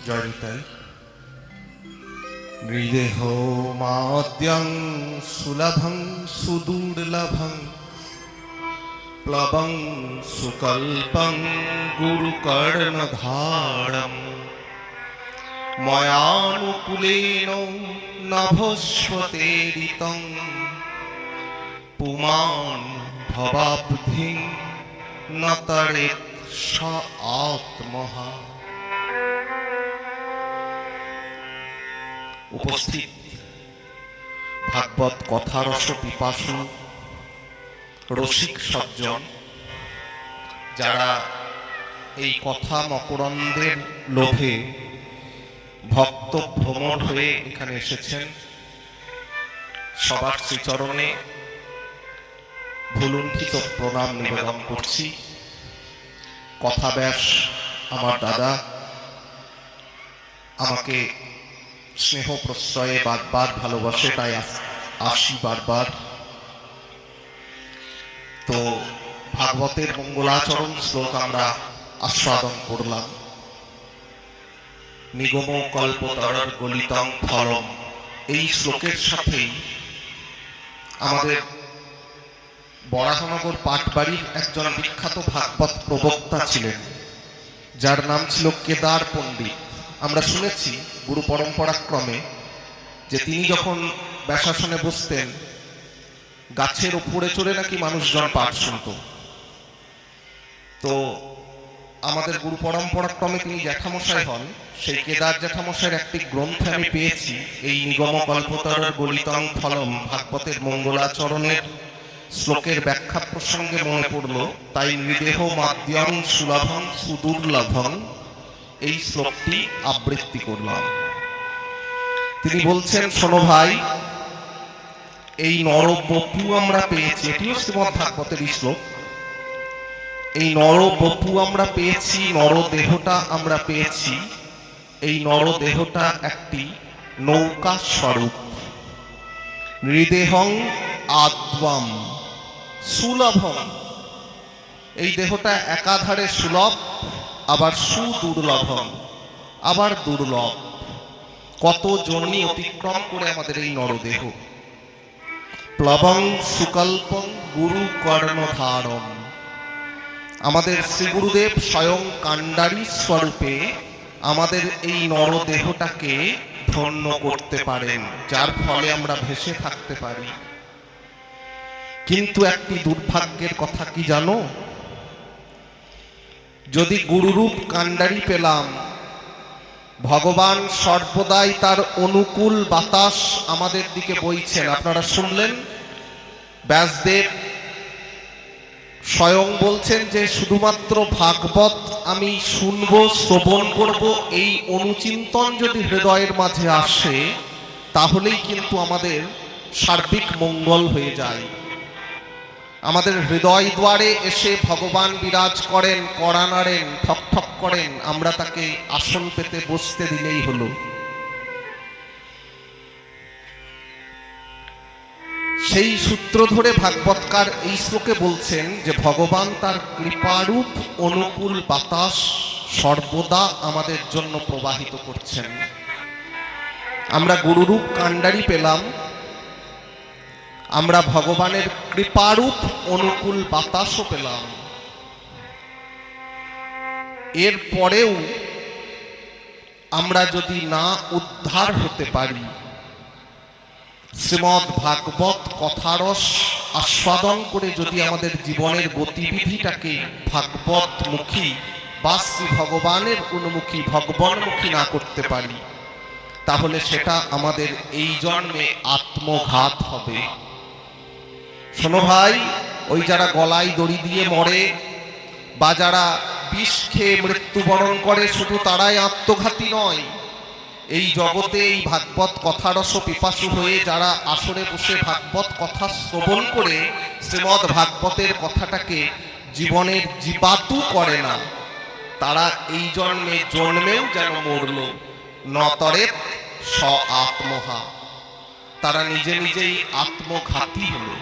জয়নিতাই নৃদেহ মাদ্যং সুলভং সুদুর্লভং প্লবং সুকল্পং গুরুকর্ণধারম ময়ানুকূলেন নভস্বতেরিতং পুমাन् ভবাব্ধিং নতরেৎ স আত্মহা। উপস্থিত ভাগবত কথারস পিপাসু রসিক সজ্জন, যারা এই কথা মকরন্দের লোভে ভক্ত ভ্রমর হয়ে এখানে এসেছেন, সবার শ্রীচরণে ভুলুণ্ঠিত প্রণাম নিবেদন করছি। কথা ব্যাস আমার দাদা আমাকে স্নেহ প্রশ্রয়ে বারবার ভালোবাসে, তাই আসি বারবার। তো ভাগবতের মঙ্গলাচরণ শ্লোক আমরা আস্বাদন করলাম। নিগম কল্পতরর গলিতং ফলম, এই শ্লোকের সাথেই আমাদের বরাহনগর পাটবাড়ির একজন বিখ্যাত ভাগবত প্রবক্তা ছিলেন, যার নাম ছিল কেদার পণ্ডিত। আমরা শুনেছি গুরু পরম্পরাক্রমে যে তিনি যখন ব্যাসাসনে বসতেন, গাছের উপরে চড়ে নাকি মানুষজন পাঠ শুনত। তো আমাদের গুরু পরম্পরাক্রমে তিনি জ্যাঠামশাই হন। সেই কেদার জ্যাঠামশাইয়ের একটি গ্রন্থে আমি পেয়েছি এই নিগম কল্পতরর গলিতং ফলম ভাগবতের মঙ্গলাচরণের শ্লোকের ব্যাখ্যা প্রসঙ্গে মনে পড়ল, তাই নৃদেহ মাদ্যং সুলভং সুদুর্লভং এই শ্লোকটি আবৃত্তি করলাম। তিনি বলছেন, শোনো ভাই, এই নরবপু আমরা পেয়েছি, এটিও শ্রীমদ্ ভাগবতের শ্লোক। এই নরবপু আমরা পেয়েছি, নরদেহটা আমরা পেয়েছি। এই নরদেহটা একটি নৌকা স্বরূপ। নৃদেহং আদ্বাম সুলভম, এই দেহটা একাধারে সুলভ, আবার সুদুর্লভম, আবার দুর্লভ। কত জনি অতিক্রম করে আমাদের এই নরদেহ। প্লবং সুকল্পং গুরু কর্ণধারম, আমাদের শ্রী গুরুদেব স্বয়ং কাণ্ডারী স্বরূপে আমাদের এই নরদেহটাকে ধন্য করতে পারেন, যার ফলে আমরা ভেসে থাকতে পারি। কিন্তু একটি দুর্ভাগ্যের কথা কি জানো? যদি গুরুরূপ কাণ্ডারী পেলাম, ভগবান সর্বদাই তার অনুকূল বাতাস আমাদের দিকে বইছেন। আপনারা শুনলেন ব্যাসদেব স্বয়ং বলছেন যে শুধুমাত্র ভাগবত আমি শুনবো, শ্রবণ করব, এই অনুচিন্তন যদি হৃদয়ের মাঝে আসে, তাহলেই কিন্তু আমাদের সার্বিক মঙ্গল হয়ে যায়। আমাদের হৃদয় দ্বারে এসে ভগবান বিরাজ করেন, কড়া নাড়েন, ঠক ঠক করেন, আমরা তাকে আসন পেতে বসতে দিলেই হলো। সেই সূত্র ধরে ভাগবতকার এই শ্লোকে বলছেন যে ভগবান তার কৃপারূপ অনুকূল বাতাস সর্বদা আমাদের জন্য প্রবাহিত করছেন। আমরা গুরুরূপ কাণ্ডারী পেলাম, আমরা ভগবানের কৃপারূপ অনুকূল বাতাসও পেলাম। এর পরেও আমরা যদি না উদ্ধার হতে পারি, শ্রীমদ্ ভাগবত কথারস আস্বাদন করে যদি আমাদের জীবনের গতিবিধিটাকে ভাগবতমুখী বা শ্রী ভগবানের উন্মুখী ভগবানমুখী না করতে পারি, তাহলে সেটা আমাদের এই জন্মে আত্মঘাত হবে। শোনো ভাই, ওই যারা গলায় দড়ি দিয়ে মরে বা যারা বিষ খেয়ে মৃত্যুবরণ করে, শুধু তারাই আত্মঘাতী নয়। এই জগতে এই ভাগবত কথারস পিপাসু হয়ে যারা আসরে বসে ভাগবত কথা শ্রবণ করে শ্রীমদ্ ভাগবতের কথাটাকে জীবনের জীবাতু করে না, তারা এই জন্মে জন্মেও যেন মরল। নতরেৎ স আত্মহা, তারা নিজে নিজেই আত্মঘাতী হলো।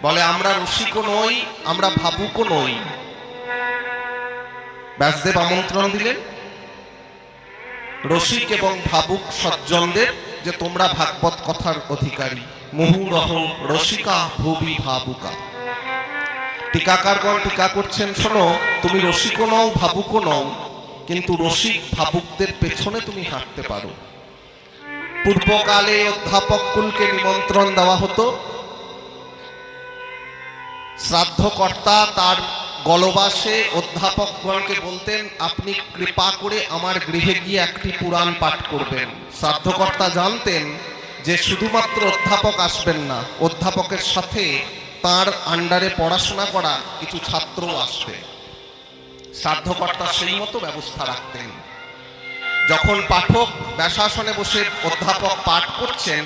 বলে আমরা রসিকও নই, আমরা ভাবুকও নই। ব্যাসদেব আমন্ত্রণ দিলেন, রসিক এবং ভাবুক সজ্জনদের যে তোমরা ভাগবত কথার অধিকারী। মুহুরহ রসিকা ভুবি ভাবুকা। টিকাকারগণ টিকা করছেন, শোনো, তুমি রসিকও নও ভাবুকও নও, কিন্তু রসিক ভাবুকদের পেছনে তুমি হাঁটতে পারো। পূর্বকালে অধ্যাপক কুলকে নিমন্ত্রণ দেওয়া হতো। শ্রাদ্ধকর্তা তার গলবাসে অধ্যাপকগণকে বলতেন, আপনি কৃপা করে আমার গৃহে গিয়ে একটি পুরাণ পাঠ করবেন। শ্রাদ্ধকর্তা জানতেন যে শুধুমাত্র অধ্যাপক আসবেন না, অধ্যাপকের সাথে তার আন্ডারে পড়াশোনা করা কিছু ছাত্রও আসবে। শ্রাদ্ধকর্তা সেই মতো ব্যবস্থা রাখতেন। যখন পাঠক ব্যাসাসনে বসে অধ্যাপক পাঠ করছেন,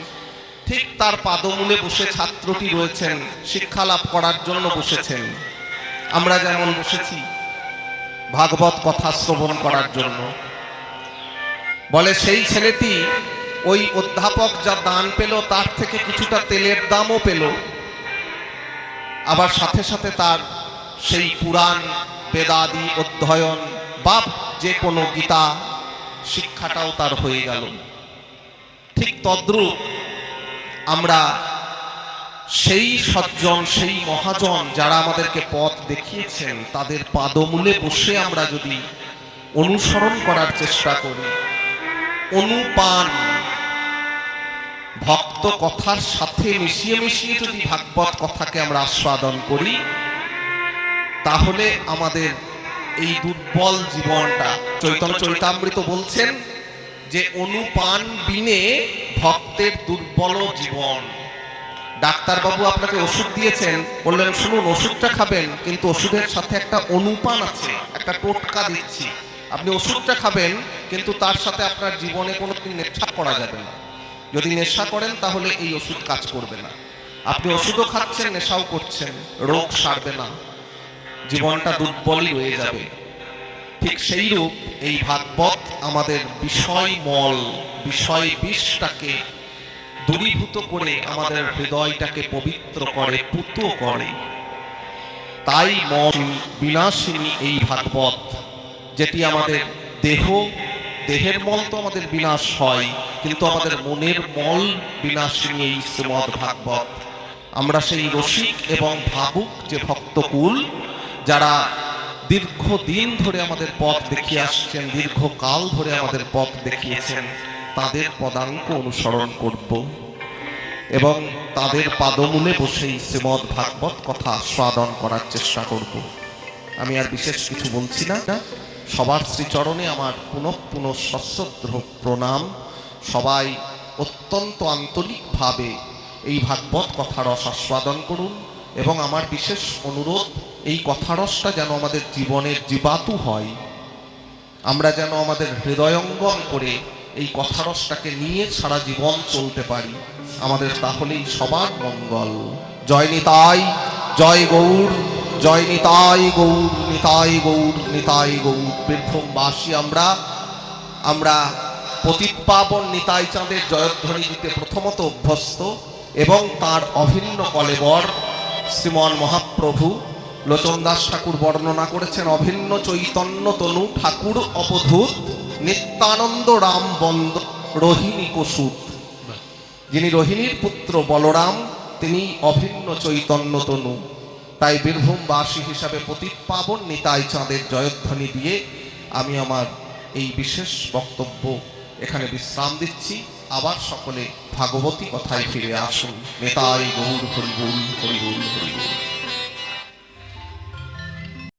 ঠিক তার পাদমূলে বসে ছাত্রটি রয়েছেন, শিক্ষা লাভ করার জন্য বসেছেন। আমরা যেমন বসেছি ভাগবত কথা শ্রবণ করার জন্য। বলে সেই ছেলেটি ওই অধ্যাপক যা দান পেল তার থেকে কিছুটা তেলের দামও পেল, আবার সাথে সাথে তার সেই পুরাণ বেদাদি অধ্যয়ন বা যে কোনো গীতা শিক্ষাটাও তার হয়ে গেল। ঠিক তদ্রূপ আমরা সেই সজ্জন, সেই মহাজন যারা আমাদেরকে পথ দেখিয়েছেন, তাদের পাদমূলে বসে আমরা যদি অনুসরণ করার চেষ্টা করি, অনুপান ভক্ত কথার সাথে মিশিয়ে মিশিয়ে যদি ভাগবত কথাকে আমরা আস্বাদন করি, তাহলে আমাদের এই দুর্বল জীবনটা, চৈতন্য চরিতামৃত বলছেন যে অনুপান বিনে ভক্তের দুর্বল জীবন। ডাক্তারবাবু আপনাকে ওষুধ দিয়েছেন, বললেন শুনুন ওষুধটা খাবেন, কিন্তু ওষুধের সাথে একটা অনুপান আছে, একটা টোটকা দিচ্ছি, আপনি ওষুধটা খাবেন কিন্তু তার সাথে আপনার জীবনে কোনোদিন নেশা করা যাবে না। যদি নেশা করেন তাহলে এই ওষুধ কাজ করবে না। আপনি ওষুধও খাচ্ছেন, নেশাও করছেন, রোগ সারবে না, জীবনটা দুর্বলই রয়ে যাবে। ঠিক সেই রূপ এই ভাগবত আমাদের বিষয়মল, বিষয় বিষটাকে দূরীভূত করে আমাদের হৃদয়টাকে পবিত্র করে, পুত করে। তাই মন বিনাশিনী এই ভাগবত, যেটি আমাদের দেহের মল তো আমাদের বিনাশ হয়, কিন্তু আমাদের মনের মল বিনাশিনী এই শ্রীমদ্ ভাগবত। আমরা সেই রসিক এবং ভাবুক যে ভক্তকুল, যারা দীর্ঘদিন ধরে আমাদের পথ দেখিয়ে আসছেন, দীর্ঘকাল ধরে আমাদের পথ দেখিয়েছেন, তাদের পদাঙ্ক অনুসরণ করব এবং তাদের পাদমূলে বসেই শ্রীমদ্ ভাগবত কথা আস্বাদন করার চেষ্টা করব। আমি আর বিশেষ কিছু বলছি না। সবার শ্রীচরণে আমার পুনঃ পুনঃ সশ্রদ্ধ প্রণাম। সবাই অত্যন্ত আন্তরিকভাবে এই ভাগবত কথারস আস্বাদন করুন এবং আমার বিশেষ অনুরোধ, এই কথারসটা যেন আমাদের জীবনের জীবাতু হয়, আমরা যেন আমাদের হৃদয়ঙ্গম করে এই কথারসটাকে নিয়ে সারা জীবন চলতে পারি, আমাদের তাহলেই সবার মঙ্গল। জয় নিতাই, জয় গৌর, জয় নিতাই গৌর, নিতাই গৌর, নিতাই গৌর। বীরভূমবাসী আমরা পতিত পাবন নিতাই চাঁদের জয়ধ্বনি দিতে প্রথমত অভ্যস্ত এবং তার অভিন্ন কলেবর শ্রীমন মহাপ্রভু লোচন দাস ঠাকুর বর্ণনা করেছেন। অভিন্ন চৈতন্য তনু ঠাকুর অবধূত নিত্যানন্দ রাম বন্দ রোহিণী কসুত। যিনি রোহিণীর পুত্র বলরাম, তিনি অভিন্ন চৈতন্য তনু। তাই বীরভূমবাসী হিসাবে পতিত পাবন নিতাই চাঁদের জয়ধ্বনি দিয়ে আমি আমার এই বিশেষ বক্তব্য এখানে বিশ্রাম দিচ্ছি। আবার সকলে ভাগবতী কথায় ফিরে আসুন। Nitai Gour horrible, horrible, horrible.